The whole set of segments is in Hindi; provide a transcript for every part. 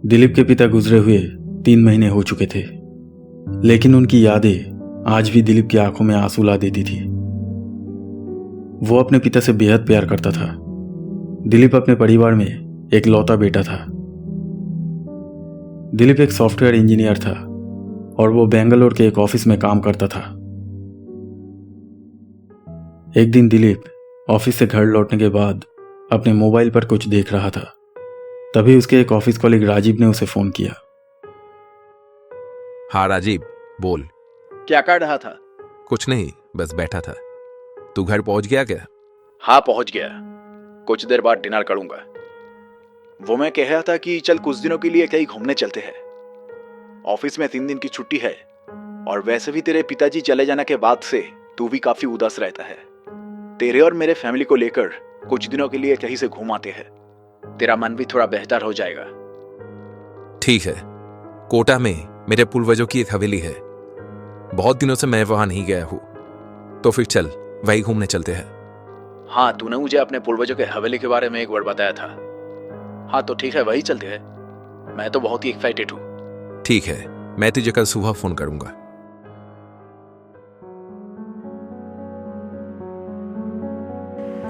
दिलीप के पिता गुजरे हुए 3 महीने हो चुके थे, लेकिन उनकी यादें आज भी दिलीप की आंखों में आंसू ला देती थी। वो अपने पिता से बेहद प्यार करता था। दिलीप अपने परिवार में एक लौता बेटा था। दिलीप एक सॉफ्टवेयर इंजीनियर था और वो बेंगलोर के एक ऑफिस में काम करता था। एक दिन दिलीप ऑफिस से घर लौटने के बाद अपने मोबाइल पर कुछ देख रहा था। तभी उसके एक ऑफिस कॉलीग राजीव ने उसे फोन किया। हाँ राजीव, बोल। क्या कर रहा था? कुछ नहीं, बस बैठा था। तू घर पहुंच गया क्या? हाँ, पहुंच गया। कुछ देर बाद डिनर करूंगा। वो मैं कह रहा था कि चल कुछ दिनों के लिए कहीं घूमने चलते हैं। ऑफिस में 3 दिन की छुट्टी है और वैसे भी तेरे पिताजी चले जाने के बाद से तू भी काफी उदास रहता है। तेरे और मेरे फैमिली को लेकर कुछ दिनों के लिए कहीं से घूम आते हैं। तेरा मन भी थोड़ा बेहतर हो जाएगा। ठीक है। कोटा में मेरे पूर्वजों की एक हवेली है। बहुत दिनों से मैं वहां नहीं गया हूं, तो फिर चल वही घूमने चलते हैं। हाँ, तूने मुझे अपने पूर्वजों के हवेली के बारे में एक बार बताया था। हाँ तो ठीक है, वही चलते हैं। मैं तो बहुत ही एक्साइटेड हूँ। ठीक है, मैं तुझे कल सुबह फोन करूंगा।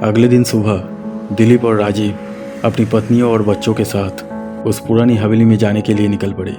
अगले दिन सुबह दिलीप और राजीव अपनी पत्नियों और बच्चों के साथ उस पुरानी हवेली में जाने के लिए निकल पड़े।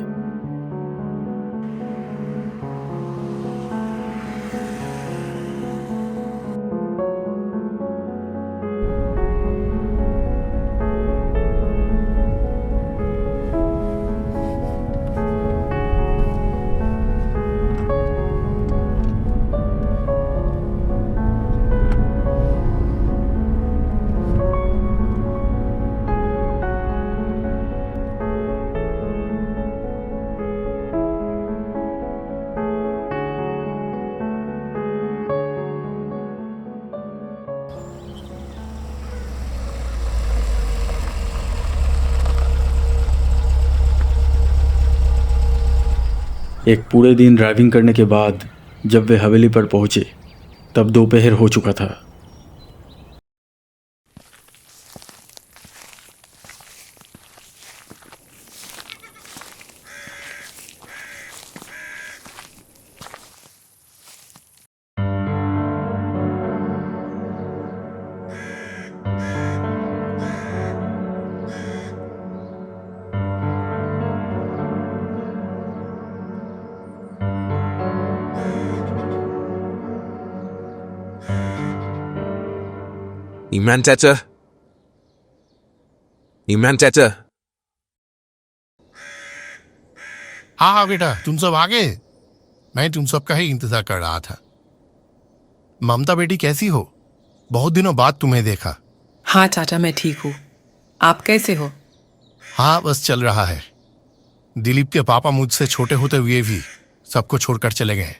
एक पूरे दिन ड्राइविंग करने के बाद जब वे हवेली पर पहुंचे तब दोपहर हो चुका था। इमरान चाचा, इमरान चाचा। हाँ हाँ बेटा, तुम सब आ गए। मैं तुम सबका ही इंतजार कर रहा था। ममता बेटी कैसी हो? बहुत दिनों बाद तुम्हें देखा। हाँ चाचा, मैं ठीक हूँ। आप कैसे हो? हाँ, बस चल रहा है। दिलीप के पापा मुझसे छोटे होते हुए भी सबको छोड़कर चले गए।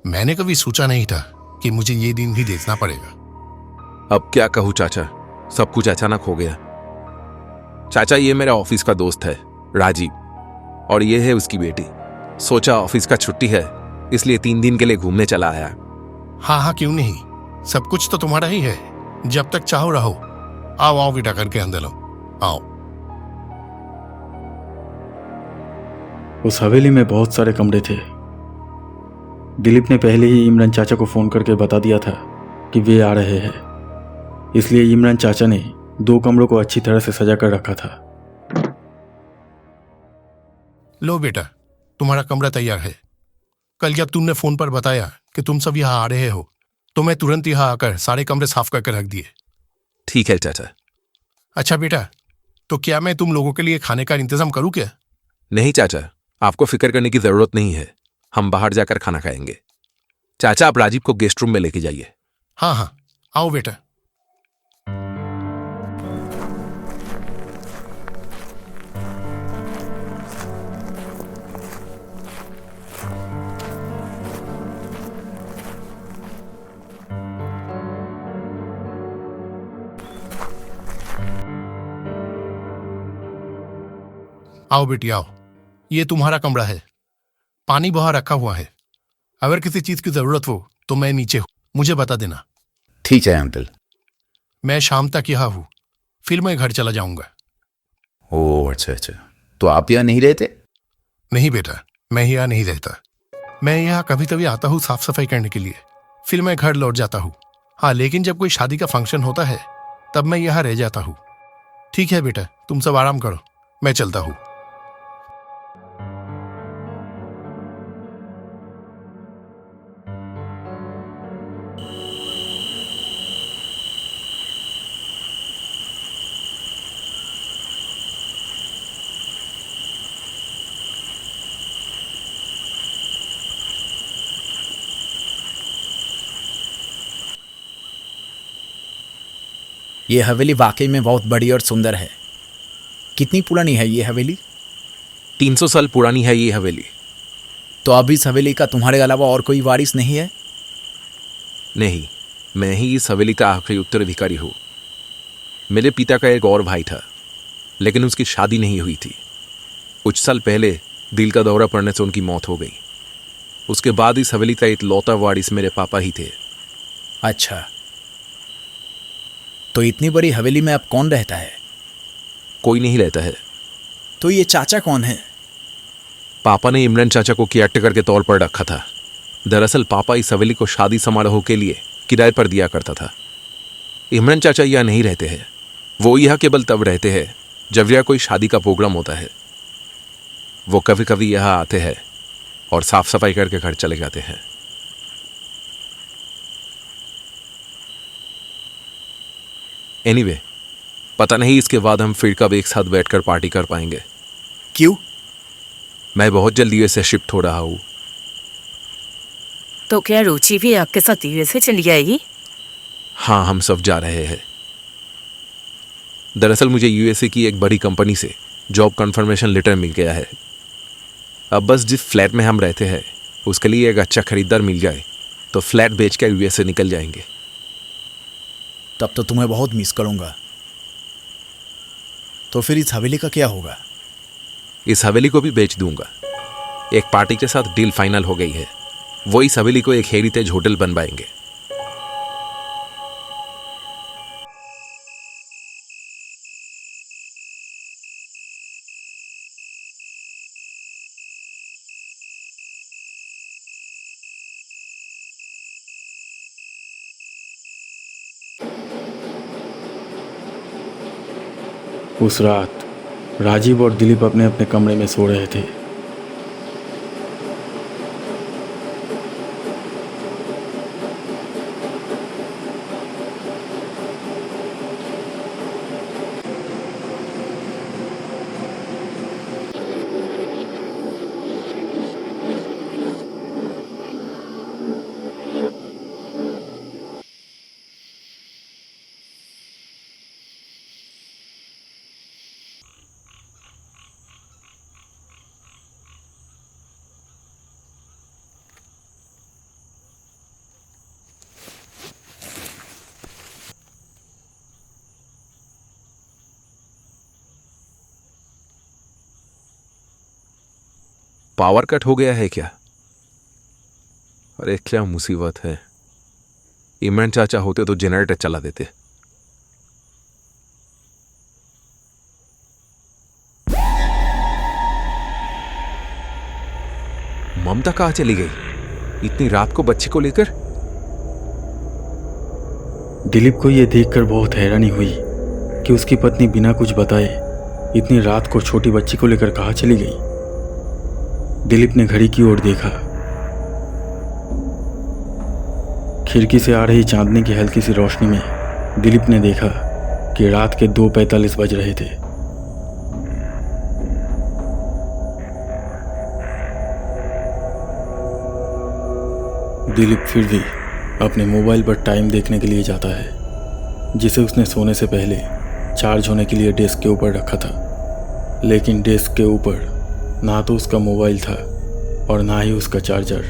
मैंने कभी सोचा नहीं था कि मुझे ये दिन भी देखना पड़ेगा। अब क्या कहूँ चाचा, सब कुछ अचानक हो गया। चाचा, ये मेरा ऑफिस का दोस्त है राजीव, और ये है उसकी बेटी। सोचा ऑफिस का छुट्टी है इसलिए 3 दिन के लिए घूमने चला आया। हाँ हाँ, क्यों नहीं, सब कुछ तो तुम्हारा ही है। जब तक चाहो रहो। आओ आओ बेटा, करके अंदर लो, आओ। उस हवेली में बहुत सारे कमरे थे। दिलीप ने पहले ही इमरान चाचा को फोन करके बता दिया था कि वे आ रहे हैं, इसलिए इमरान चाचा ने 2 कमरों को अच्छी तरह से सजा कर रखा था। लो बेटा, तुम्हारा कमरा तैयार है। कल जब तुमने फोन पर बताया कि तुम सब यहाँ आ रहे हो तो मैं तुरंत यहाँ आकर सारे कमरे साफ करके रख दिए। ठीक है चाचा। अच्छा बेटा, तो क्या मैं तुम लोगों के लिए खाने का इंतजाम करूँ क्या? नहीं चाचा, आपको फिक्र करने की जरूरत नहीं है। हम बाहर जाकर खाना खाएंगे। चाचा, आप राजीव को गेस्ट रूम में लेके जाइए। हाँ हाँ, आओ बेटा। आओ बेटी आओ, ये तुम्हारा कमरा है। पानी बाहर रखा हुआ है। अगर किसी चीज की जरूरत हो तो मैं नीचे हूं, मुझे बता देना। ठीक है अंकल। मैं शाम तक यहाँ हूं, फिर मैं घर चला जाऊंगा। ओह अच्छा अच्छा, तो आप यहाँ नहीं रहते? नहीं बेटा, मैं यहाँ नहीं रहता। मैं यहाँ कभी कभी आता हूँ साफ सफाई करने के लिए, फिर मैं घर लौट जाता हूँ। हाँ, लेकिन जब कोई शादी का फंक्शन होता है तब मैं यहाँ रह जाता हूँ। ठीक है बेटा, तुम सब आराम करो, मैं चलता हूँ। ये हवेली वाकई में बहुत बड़ी और सुंदर है। कितनी पुरानी है ये हवेली? 300 साल पुरानी है ये हवेली। तो अब इस हवेली का तुम्हारे अलावा और कोई वारिस नहीं है? नहीं, मैं ही इस हवेली का आखिरी उत्तराधिकारी हूँ। मेरे पिता का एक और भाई था, लेकिन उसकी शादी नहीं हुई थी। कुछ साल पहले दिल का दौरा पड़ने से उनकी मौत हो गई। उसके बाद इस हवेली का इकलौता वारिस मेरे पापा ही थे। अच्छा, तो इतनी बड़ी हवेली में अब कौन रहता है? कोई नहीं रहता है। तो ये चाचा कौन है? पापा ने इमरान चाचा को केयरटेकर के तौर पर रखा था। दरअसल पापा इस हवेली को शादी समारोह के लिए किराए पर दिया करता था। इमरान चाचा यहाँ नहीं रहते हैं। वो यहाँ केवल तब रहते हैं जब यहाँ कोई शादी का प्रोग्राम होता है। वो कभी कभी यहाँ आते हैं और साफ सफाई करके घर चले जाते हैं। एनीवे, पता नहीं इसके बाद हम फिर कब एक साथ बैठकर पार्टी कर पाएंगे। क्यों? मैं बहुत जल्दी यूएस से शिफ्ट हो रहा हूँ। तो क्या रुचि भी आपके साथ यूएसए चली आएगी? हाँ, हम सब जा रहे हैं। दरअसल मुझे यूएसए की एक बड़ी कंपनी से जॉब कन्फर्मेशन लेटर मिल गया है। अब बस जिस फ्लैट में हम रहते हैं उसके लिए एक अच्छा खरीदार मिल जाए तो फ्लैट बेचकर यूएसए निकल जाएंगे। तब तो तुम्हें बहुत मिस करूंगा। तो फिर इस हवेली का क्या होगा? इस हवेली को भी बेच दूंगा। एक पार्टी के साथ डील फाइनल हो गई है। वो इस हवेली को एक हेरिटेज होटल बनवाएंगे। उस रात राजीव और दिलीप अपने अपने कमरे में सो रहे थे। पावर कट हो गया है क्या? अरे क्या मुसीबत है। इमरान चाचा होते तो जनरेटर चला देते। ममता कहाँ चली गई इतनी रात को बच्चे को लेकर? दिलीप को यह देखकर बहुत हैरानी हुई कि उसकी पत्नी बिना कुछ बताए इतनी रात को छोटी बच्ची को लेकर कहाँ चली गई। दिलीप ने घड़ी की ओर देखा। खिड़की से आ रही चांदनी की हल्की सी रोशनी में दिलीप ने देखा कि रात के 2:45 बज रहे थे। दिलीप फिर भी अपने मोबाइल पर टाइम देखने के लिए जाता है, जिसे उसने सोने से पहले चार्ज होने के लिए डेस्क के ऊपर रखा था। लेकिन डेस्क के ऊपर ना तो उसका मोबाइल था और ना ही उसका चार्जर।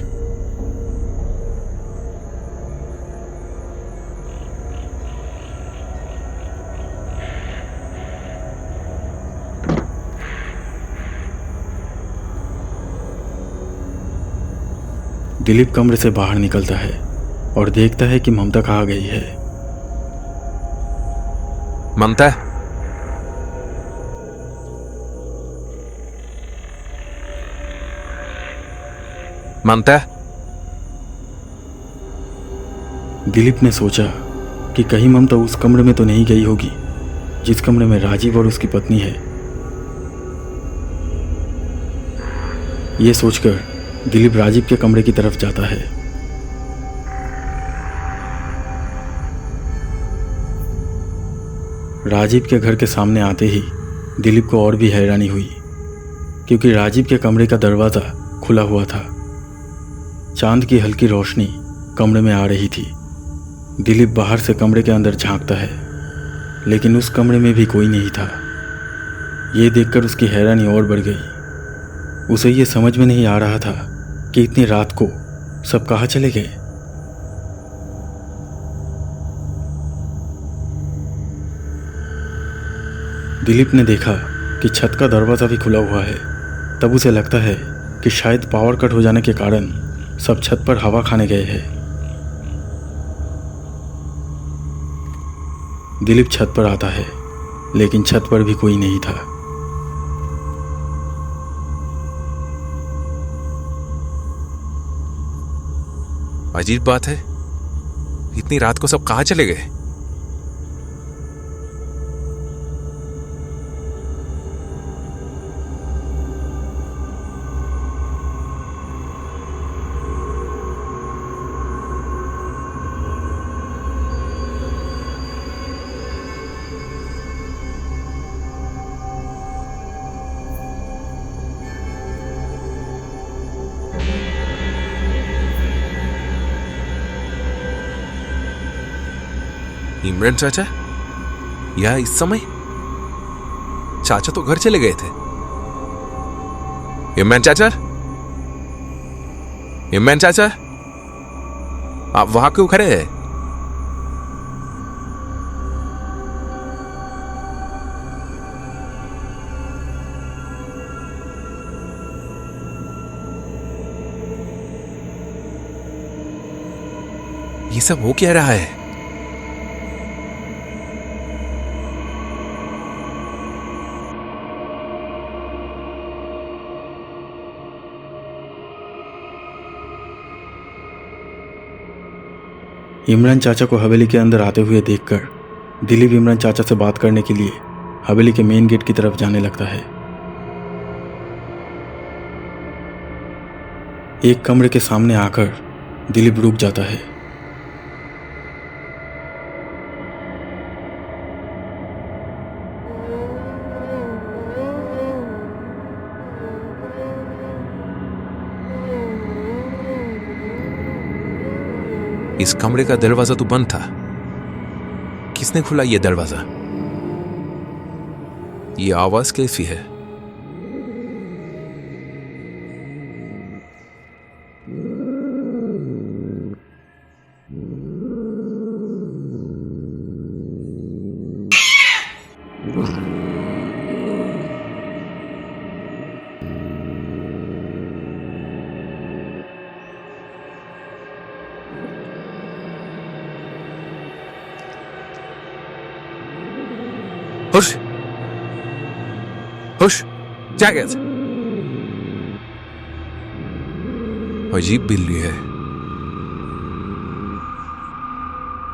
दिलीप कमरे से बाहर निकलता है और देखता है कि ममता कहाँ गई है। ममता, मानता है? दिलीप ने सोचा कि कहीं ममता उस कमरे में तो नहीं गई होगी जिस कमरे में राजीव और उसकी पत्नी है। यह सोचकर दिलीप राजीव के कमरे की तरफ जाता है। राजीव के घर के सामने आते ही दिलीप को और भी हैरानी हुई, क्योंकि राजीव के कमरे का दरवाज़ा खुला हुआ था। चांद की हल्की रोशनी कमरे में आ रही थी। दिलीप बाहर से कमरे के अंदर झांकता है, लेकिन उस कमरे में भी कोई नहीं था। ये देखकर उसकी हैरानी और बढ़ गई। उसे ये समझ में नहीं आ रहा था कि इतनी रात को सब कहाँ चले गए। दिलीप ने देखा कि छत का दरवाज़ा भी खुला हुआ है। तब उसे लगता है कि शायद पावर कट हो जाने के कारण सब छत पर हवा खाने गए हैं। दिलीप छत पर आता है, लेकिन छत पर भी कोई नहीं था। अजीब बात है, इतनी रात को सब कहाँ चले गए? इमरान चाचा, या इस समय? चाचा तो घर चले गए थे। इमरान चाचा, इमरान चाचा, आप वहां क्यों खड़े हैं? ये सब हो क्या रहा है? इमरान चाचा को हवेली के अंदर आते हुए देखकर दिलीप इमरान चाचा से बात करने के लिए हवेली के मेन गेट की तरफ जाने लगता है। एक कमरे के सामने आकर दिलीप रुक जाता है। इस कमरे का दरवाजा तो बंद था। किसने खुला ये दरवाजा? ये आवाज कैसी है? हुश, हुश, क्या गया? अजीब बिल्ली है।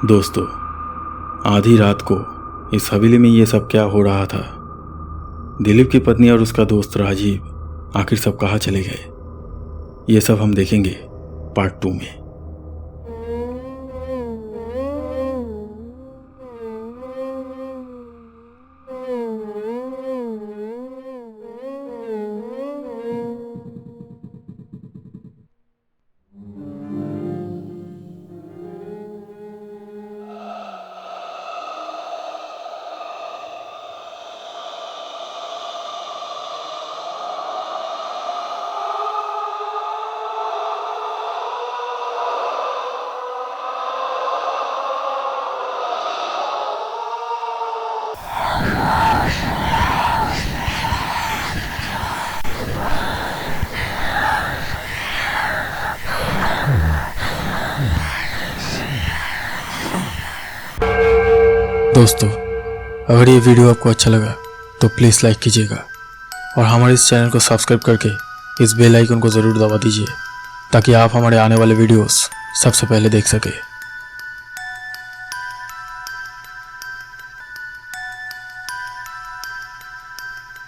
दोस्तों, आधी रात को इस हवेली में ये सब क्या हो रहा था? दिलीप की पत्नी और उसका दोस्त राजीव आखिर सब कहाँ चले गए? ये सब हम देखेंगे पार्ट 2 में। दोस्तों, अगर ये वीडियो आपको अच्छा लगा तो प्लीज़ लाइक कीजिएगा और हमारे इस चैनल को सब्सक्राइब करके इस बेल आइकन को ज़रूर दबा दीजिए ताकि आप हमारे आने वाले वीडियोस सबसे पहले देख सके।